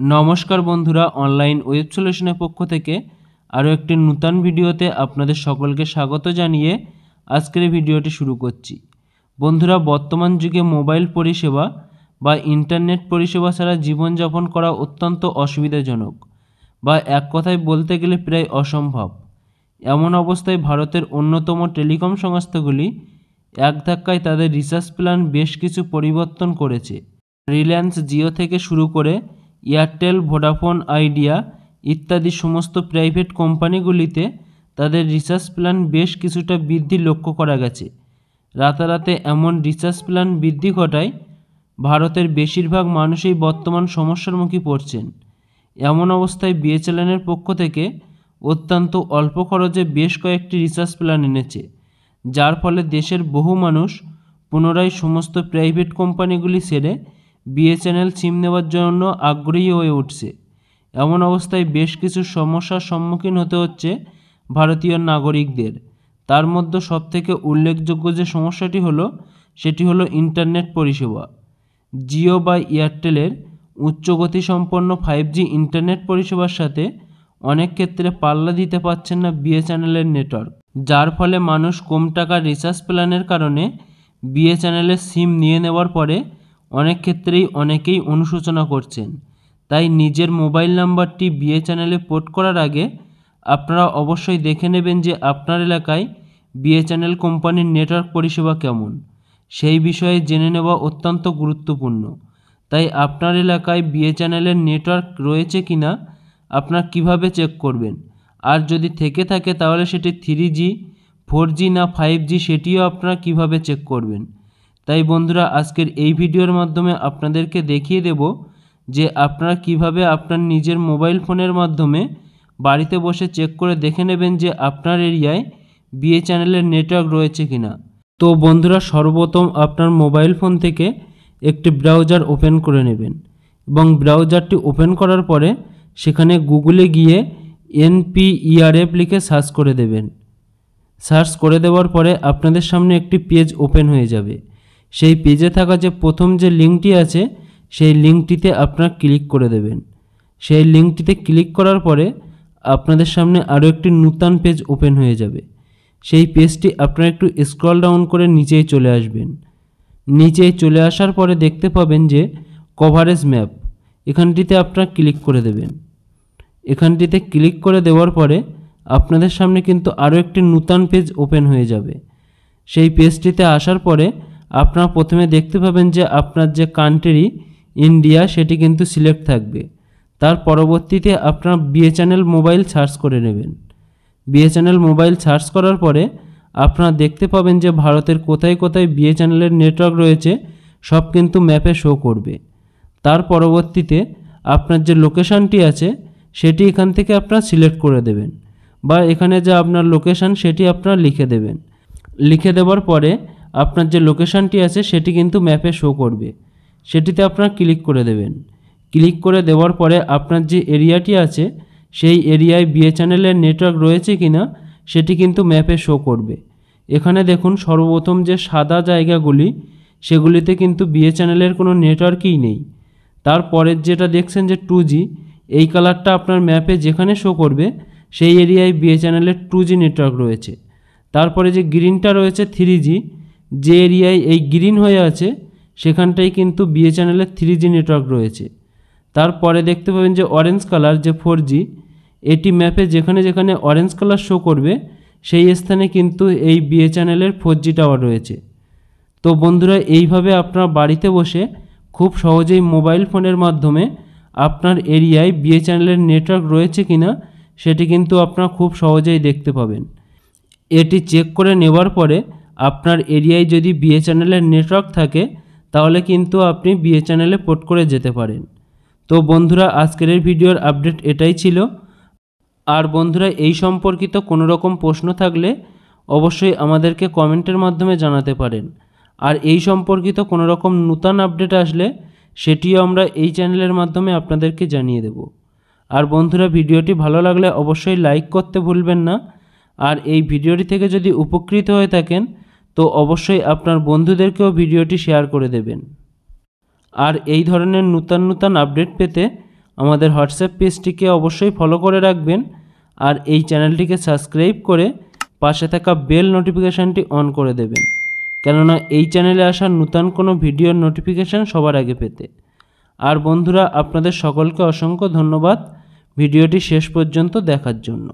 নমস্কার বন্ধুরা, online web সলিউশনের পক্ষ থেকে আরও একটি নতুন ভিডিওতে আপনাদের সকলকে স্বাগত জানিয়ে আজকের এই ভিডিওটি শুরু করছি। বন্ধুরা, বর্তমান যুগে মোবাইল পরিষেবা বা ইন্টারনেট পরিষেবা ছাড়া জীবনযাপন করা অত্যন্ত অসুবিধাজনক বা এক কথায় বলতে গেলে প্রায় অসম্ভব। এমন অবস্থায় ভারতের অন্যতম টেলিকম সংস্থাগুলি এক ধাক্কায় তাদের রিচার্জ প্ল্যান বেশ কিছু পরিবর্তন করেছে। রিলায়েন্স জিও থেকে শুরু করে এয়ারটেল, ভোডাফোন আইডিয়া ইত্যাদি সমস্ত প্রাইভেট কোম্পানিগুলিতে তাদের রিচার্জ প্ল্যান বেশ কিছুটা বৃদ্ধি লক্ষ্য করা গেছে। রাতারাতি এমন রিচার্জ প্ল্যান বৃদ্ধি ঘটায় ভারতের বেশিরভাগ মানুষই বর্তমান সমস্যার মুখে পড়ছেন। এমন অবস্থায় বিএসএনএলের পক্ষ থেকে অত্যন্ত অল্প খরচে বেশ কয়েকটি রিচার্জ প্ল্যান এনেছে, যার ফলে দেশের বহু মানুষ পুনরায় সমস্ত প্রাইভেট কোম্পানিগুলি ছেড়ে বিএসএনএল সিম নেওয়ার জন্য আগ্রহী হয়ে উঠছে। এমন অবস্থায় বেশ কিছু সমস্যার সম্মুখীন হতে হচ্ছে ভারতীয় নাগরিকদের। তার মধ্যে সবথেকে উল্লেখযোগ্য যে সমস্যাটি হলো সেটি হলো ইন্টারনেট পরিষেবা। জিও বা এয়ারটেলের উচ্চগতিসম্পন্ন 5G ইন্টারনেট পরিষেবার সাথে অনেক ক্ষেত্রে পাল্লা দিতে পারছেন না বিএসএনএলের নেটওয়ার্ক, যার ফলে মানুষ কম টাকার রিচার্জ প্ল্যানের কারণে বিএসএনএলের সিম নিয়ে নেওয়ার পরে অনেক ক্ষেত্রেই অনেকেই অনুশোচনা করছেন। তাই নিজের মোবাইল নাম্বারটি বিএসএনএলে পোর্ট করার আগে আপনারা অবশ্যই দেখে নেবেন যে আপনার এলাকায় বিএসএনএল কোম্পানির নেটওয়ার্ক পরিষেবা কেমন। সেই বিষয়ে জেনে নেওয়া অত্যন্ত গুরুত্বপূর্ণ। তাই আপনার এলাকায় বিএসএনএলের নেটওয়ার্ক রয়েছে কিনা আপনার কিভাবে চেক করবেন, আর যদি থেকে থাকে তাহলে সেটি 3G, 4G না 5G সেটিও আপনারা কিভাবে চেক করবেন। তাই বন্ধুরা, আজকের এই ভিডিওর মাধ্যমে আপনাদেরকে দেখিয়ে দেব যে আপনারা কিভাবে আপনার নিজের মোবাইল ফোনের মাধ্যমে বাড়িতে বসে চেক করে দেখে নেবেন যে আপনার এরিয়ায় বিএসএনএলের নেটওয়ার্ক রয়েছে কিনা। তো বন্ধুরা, সর্বপ্রথম আপনার মোবাইল ফোন থেকে একটি ব্রাউজার ওপেন করে নেবেন এবং ব্রাউজারটি ওপেন করার পরে সেখানে গুগলে গিয়ে NPERF লিখে সার্চ করে দেবেন। সার্চ করে দেওয়ার পরে আপনাদের সামনে একটি পেজ ওপেন হয়ে যাবে। সেই পেজে থাকা যে প্রথম যে লিঙ্কটি আছে সেই লিঙ্কটিতে আপনারা ক্লিক করে দেবেন। সেই লিঙ্কটিতে ক্লিক করার পরে আপনাদের সামনে আরও একটি নতুন পেজ ওপেন হয়ে যাবে। সেই পেজটি আপনারা একটু স্ক্রল ডাউন করে নিচেই চলে আসবেন। নিচেই চলে আসার পরে দেখতে পাবেন যে কভারেজ ম্যাপ, এখানটিতে আপনারা ক্লিক করে দেবেন। এখানটিতে ক্লিক করে দেওয়ার পরে আপনাদের সামনে কিন্তু আরও একটি নতুন পেজ ওপেন হয়ে যাবে। সেই পেজটিতে আসার পরে আপনারা প্রথমে দেখতে পাবেন যে আপনার যে কান্ট্রি ইন্ডিয়া সেটি কিন্তু সিলেক্ট থাকবে। তার পরবর্তীতে আপনারা বিএসএনএল মোবাইল সার্চ করে নেবেন। বিএসএনএল মোবাইল সার্চ করার পরে আপনারা দেখতে পাবেন যে ভারতের কোথায় কোথায় বিএসএনএলের নেটওয়ার্ক রয়েছে সব কিন্তু ম্যাপে শো করবে। তার পরবর্তীতে আপনার যে লোকেশানটি আছে সেটি এখান থেকে আপনারা সিলেক্ট করে দেবেন, বা এখানে যে আপনার লোকেশান সেটি আপনারা লিখে দেবেন। লিখে দেওয়ার পরে আপনার যে লোকেশানটি আছে সেটি কিন্তু ম্যাপে শো করবে, সেটিতে আপনারা ক্লিক করে দেবেন। ক্লিক করে দেওয়ার পরে আপনার যে এরিয়াটি আছে সেই এরিয়ায় বিএসএনএলের নেটওয়ার্ক রয়েছে কিনা সেটি কিন্তু ম্যাপে শো করবে। এখানে দেখুন সর্বপ্রথম যে সাদা জায়গাগুলি সেগুলিতে কিন্তু বিএসএনএলের কোনো নেটওয়ার্কই নেই। তারপরের যেটা দেখছেন যে 2G, এই কালারটা আপনার ম্যাপে যেখানে শো করবে সেই এরিয়ায় বিএসএনএলের 2G নেটওয়ার্ক রয়েছে। তারপরে যে গ্রিনটা রয়েছে 3G, যে এরিয়ায় এই গ্রিন হয়ে আছে সেখানটাই কিন্তু বিএসএনএলের 3G নেটওয়ার্ক রয়েছে। তারপরে দেখতে পাবেন যে অরেঞ্জ কালার যে 4G, এটি ম্যাপে যেখানে যেখানে অরেঞ্জ কালার শো করবে সেই স্থানে কিন্তু এই বিএসএনএলের 4G টাওয়ার রয়েছে। তো বন্ধুরা, এইভাবে আপনারা বাড়িতে বসে খুব সহজেই মোবাইল ফোনের মাধ্যমে আপনার এরিয়ায় বিএসএনএলের নেটওয়ার্ক রয়েছে কিনা সেটি কিন্তু আপনারা খুব সহজেই দেখতে পাবেন। এটি চেক করে নেওয়ার পরে আপনার এরিয়ায় যদি বিএসএনএলের নেটওয়ার্ক থাকে তাহলে কিন্তু আপনি বিএসএনএলে পোর্ট করে যেতে পারেন। তো বন্ধুরা, আজকের এই ভিডিওর আপডেট এটাই ছিল। আর বন্ধুরা, এই সম্পর্কিত কোনো রকম প্রশ্ন থাকলে অবশ্যই আমাদেরকে কমেন্টের মাধ্যমে জানাতে পারেন। আর এই সম্পর্কিত কোনো রকম নতুন আপডেট আসলে সেটিও আমরা এই চ্যানেলের মাধ্যমে আপনাদেরকে জানিয়ে দেব। আর বন্ধুরা, ভিডিওটি ভালো লাগলে অবশ্যই লাইক করতে ভুলবেন না। আর এই ভিডিওটি থেকে যদি উপকৃত হয়ে থাকেন তো অবশ্যই আপনার বন্ধুদেরকেও ভিডিওটি শেয়ার করে দেবেন। আর এই ধরনের নতুন আপডেট পেতে আমাদের হোয়াটসঅ্যাপ পেজটিকে অবশ্যই ফলো করে রাখবেন আর এই চ্যানেলটিকে সাবস্ক্রাইব করে পাশে থাকা বেল নোটিফিকেশানটি অন করে দেবেন, কেননা এই চ্যানেলে আসা নতুন কোনো ভিডিওর নোটিফিকেশান সবার আগে পেতে। আর বন্ধুরা, আপনাদের সকলকে অসংখ্য ধন্যবাদ ভিডিওটি শেষ পর্যন্ত দেখার জন্য।